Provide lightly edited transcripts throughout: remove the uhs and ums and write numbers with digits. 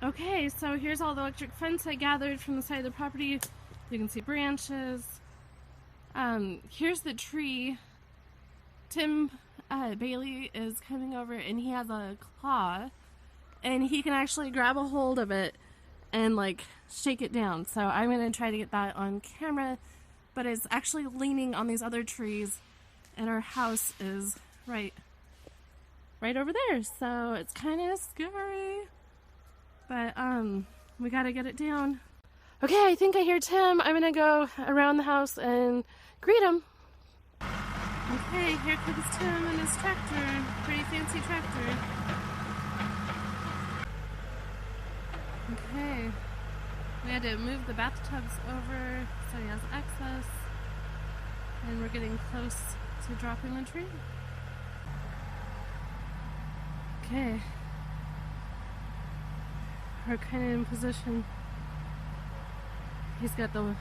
Okay, so here's all the electric fence I gathered from the side of the property. You can see branches. Here's the tree. Tim Bailey is coming over and he has a claw and he can actually grab a hold of it and like shake it down. So I'm gonna try to get that on camera, but it's actually leaning on these other trees and our house is right over there. So it's kind of scary, but we gotta get it down. Okay, I think I hear Tim. I'm gonna go around the house and greet him. Okay, here comes Tim and his tractor. Pretty fancy tractor. Okay. We had to move the bathtubs over so he has access. And we're getting close to dropping the tree. Okay. We're kind of in position. He's got the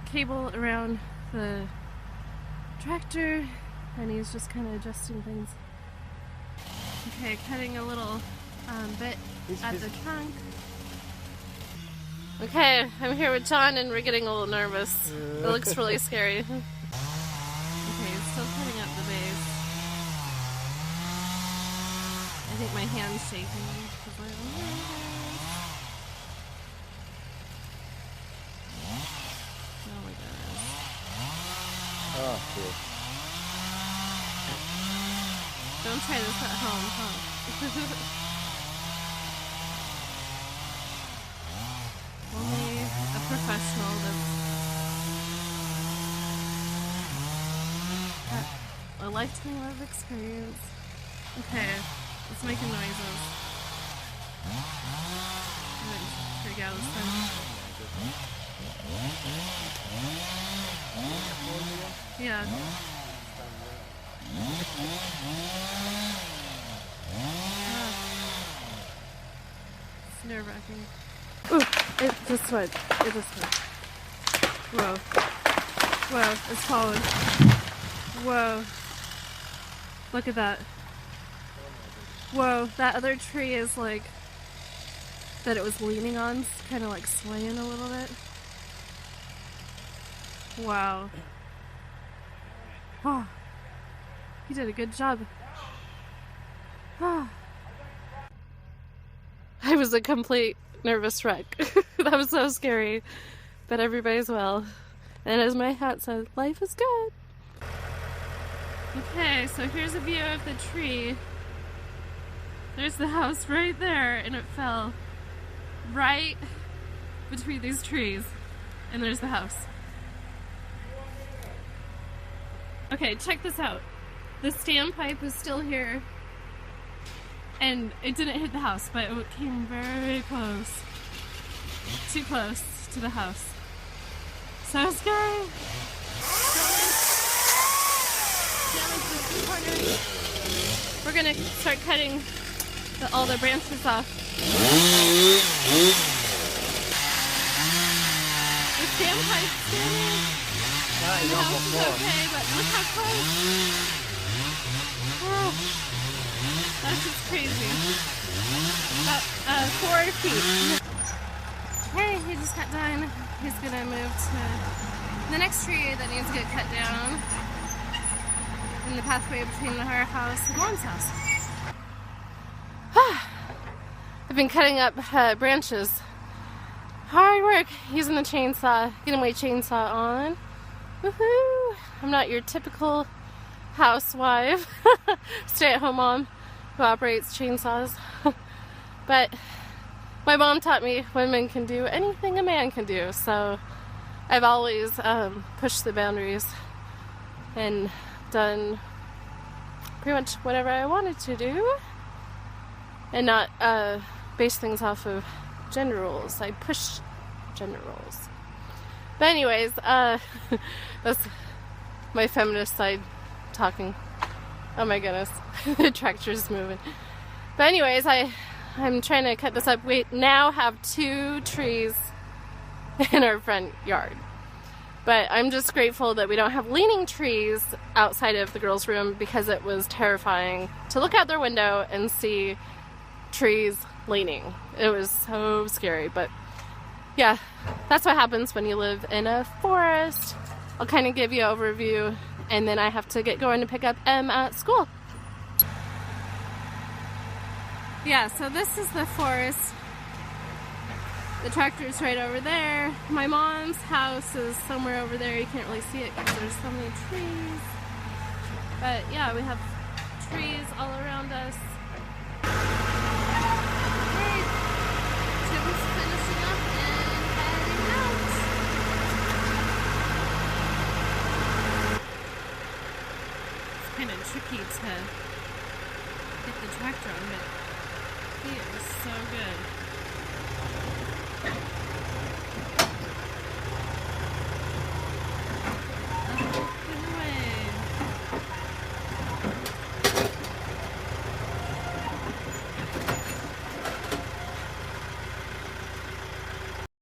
cable around the tractor and he's just kind of adjusting things. Okay, cutting a little bit at the trunk. Okay, I'm here with John and we're getting a little nervous. It looks really scary. Okay, still cutting up the base. I think my hand's shaking because I'm nervous. Oh my goodness. Oh, cool. Don't try this at home, huh? Only a professional that's a lifetime of experience. Okay, it's making noises. I'm gonna figure out this thing. Yeah. It's nerve-wracking. Ooh, it just went. It just went. Whoa. Whoa, it's falling. Whoa. Look at that. Whoa, that other tree is like, that it was leaning on, kind of like swaying a little bit. Wow. Oh, you did a good job. Oh. I was a complete nervous wreck. That was so scary. But everybody's well. And as my hat says, life is good. Okay, so here's a view of the tree. There's the house right there, and it fell right between these trees. And there's the house. Okay, check this out. The standpipe is still here. And it didn't hit the house, but it came very close. Too close to the house. So scary. We're gonna start cutting all the branches off. The standpipe's standing. The house is okay, but look how close. Oh, that's just crazy. About 4 feet. Hey, he just got done. He's gonna move to the next tree that needs to get cut down in the pathway between our house and Mom's house. I've been cutting up branches. Hard work using the chainsaw, getting my chainsaw on. Woohoo! I'm not your typical housewife, stay-at-home mom who operates chainsaws. But my mom taught me women can do anything a man can do, so I've always pushed the boundaries and done pretty much whatever I wanted to do and not base things off of gender roles. I push gender roles. But anyways, that's my feminist side talking. Oh my goodness, the tractor's moving. But anyways, I'm trying to cut this up. We now have 2 trees in our front yard. But I'm just grateful that we don't have leaning trees outside of the girls' room because it was terrifying to look out their window and see trees leaning. It was so scary, but yeah, that's what happens when you live in a forest. I'll kind of give you an overview, and then I have to get going to pick up Em at school. Yeah, so this is the forest. The tractor's right over there. My mom's house is somewhere over there. You can't really see it because there's so many trees. But yeah, we have trees all around us. Alright, Tim's finishing up and heading out. It's kind of tricky to get the tractor on, but he is so good.